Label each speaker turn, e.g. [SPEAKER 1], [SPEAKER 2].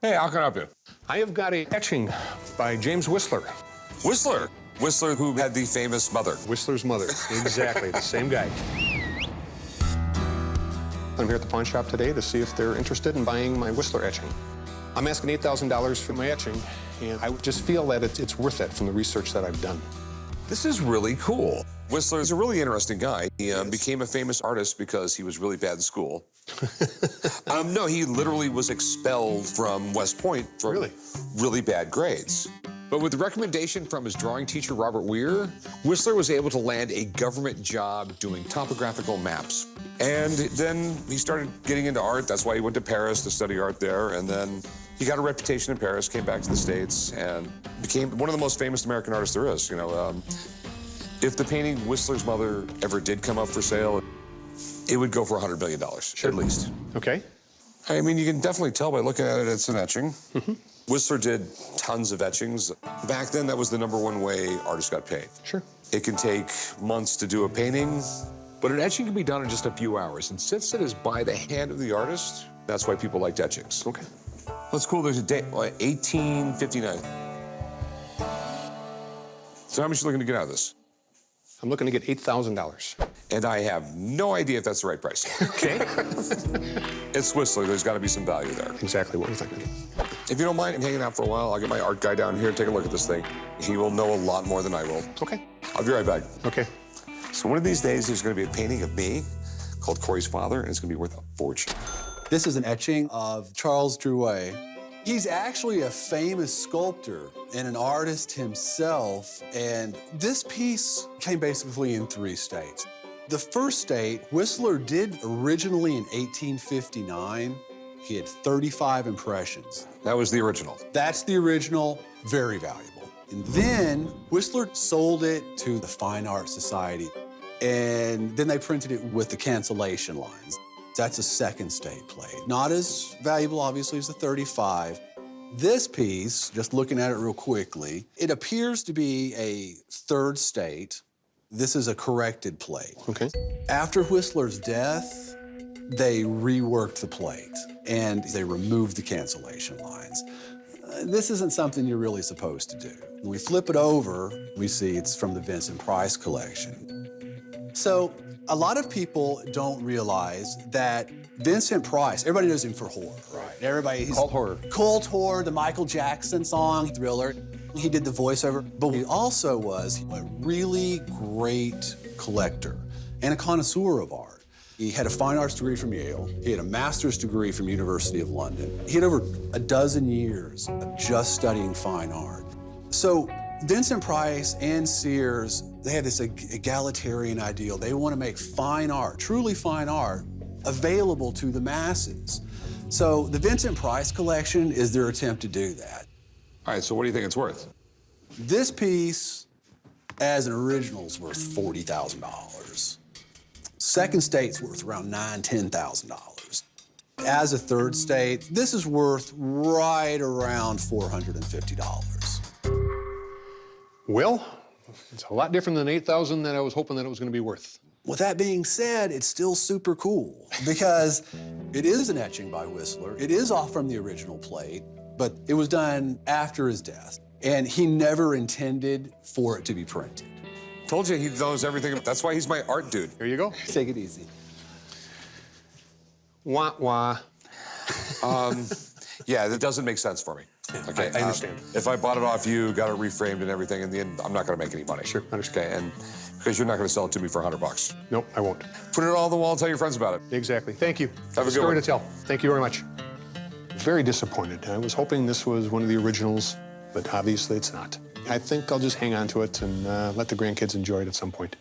[SPEAKER 1] Hey, how can I help you?
[SPEAKER 2] I have got a etching by James Whistler.
[SPEAKER 1] Whistler. Whistler, who had the famous mother.
[SPEAKER 2] Whistler's mother. Exactly, the same guy. I'm here at the pawn shop today to see if they're interested in buying my Whistler etching. I'm asking $8,000 for my etching, and I just feel that it's worth it from the research that I've done.
[SPEAKER 1] This is really cool. Whistler is a really interesting guy. He became a famous artist because he was really bad in school. No, he literally was expelled from West Point for really bad grades. But with the recommendation from his drawing teacher, Robert Weir, Whistler was able to land a government job doing topographical maps. And then he started getting into art. That's why he went to Paris to study art there. And then he got a reputation in Paris, came back to the States, and became one of the most famous American artists there is. You know, if the painting Whistler's Mother ever did come up for sale, it would go for $100 million, at least.
[SPEAKER 2] Okay.
[SPEAKER 1] I mean, you can definitely tell by looking at it, it's an etching. Whistler did tons of etchings. Back then, that was the #1 way artists got paid.
[SPEAKER 2] Sure.
[SPEAKER 1] It can take months to do a painting, but an etching can be done in just a few hours. And since it is by the hand of the artist, that's why people liked etchings.
[SPEAKER 2] Okay.
[SPEAKER 1] That's cool. There's a date, 1859. So how much are you looking to get out of this?
[SPEAKER 2] I'm looking to get $8,000.
[SPEAKER 1] And I have no idea if that's the right price.
[SPEAKER 2] Okay.
[SPEAKER 1] It's Whistler. There's got to be some value there.
[SPEAKER 2] Exactly what we're thinking.
[SPEAKER 1] If you don't mind hanging out for a while, I'll get my art guy down here, take a look at this thing. He will know a lot more than I will.
[SPEAKER 2] Okay.
[SPEAKER 1] I'll be right back.
[SPEAKER 2] Okay.
[SPEAKER 1] So one of these days, there's going to be a painting of me called Corey's Father, and it's going to be worth a fortune.
[SPEAKER 3] This is an etching of Charles Drouet. He's actually a famous sculptor and an artist himself, and this piece came basically in 3 states. The first state, Whistler did originally in 1859. He had 35 impressions.
[SPEAKER 1] That was the original.
[SPEAKER 3] That's the original, very valuable. And then Whistler sold it to the Fine Art Society, and then they printed it with the cancellation lines. That's a second state plate. Not as valuable, obviously, as the 35. This piece, just looking at it real quickly, it appears to be a third state. This is a corrected plate.
[SPEAKER 2] Okay.
[SPEAKER 3] After Whistler's death, they reworked the plate and they removed the cancellation lines. This isn't something you're really supposed to do. When we flip it over, we see it's from the Vincent Price collection. So a lot of people don't realize that Vincent Price, everybody knows him for horror, right? Everybody's
[SPEAKER 2] Cult horror.
[SPEAKER 3] Cult horror, the Michael Jackson song, Thriller. He did the voiceover, but he also was a really great collector and a connoisseur of art. He had a fine arts degree from Yale. He had a master's degree from University of London. He had over a dozen years of just studying fine art. So Vincent Price and Sears, they have this egalitarian ideal. They want to make fine art, truly fine art, available to the masses. So the Vincent Price collection is their attempt to do that.
[SPEAKER 1] All right, so what do you think it's worth?
[SPEAKER 3] This piece, as an original, is worth $40,000. Second state's worth around $9,000, $10,000. As a third state, this is worth right around $450.
[SPEAKER 2] Well, it's a lot different than $8,000 that I was hoping that it was going to be worth.
[SPEAKER 3] With that being said, it's still super cool because it is an etching by Whistler. It is off from the original plate, but it was done after his death, and he never intended for it to be printed.
[SPEAKER 1] Told you he knows everything. That's why he's my art dude.
[SPEAKER 2] Here you go.
[SPEAKER 3] Take it easy.
[SPEAKER 2] Wah, wah.
[SPEAKER 1] Yeah, that doesn't make sense for me. Okay,
[SPEAKER 2] I understand.
[SPEAKER 1] If I bought it off you, got it reframed and everything, in the end, I'm not going to make any money.
[SPEAKER 2] Sure, understand.
[SPEAKER 1] Okay, and because you're not going to sell it to me for $100.
[SPEAKER 2] Nope, I won't.
[SPEAKER 1] Put it all on the wall and tell your friends about it.
[SPEAKER 2] Exactly. Thank you.
[SPEAKER 1] Have a good
[SPEAKER 2] story
[SPEAKER 1] one.
[SPEAKER 2] to tell. Thank you very much. Very disappointed. I was hoping this was one of the originals, but obviously it's not. I think I'll just hang on to it and let the grandkids enjoy it at some point.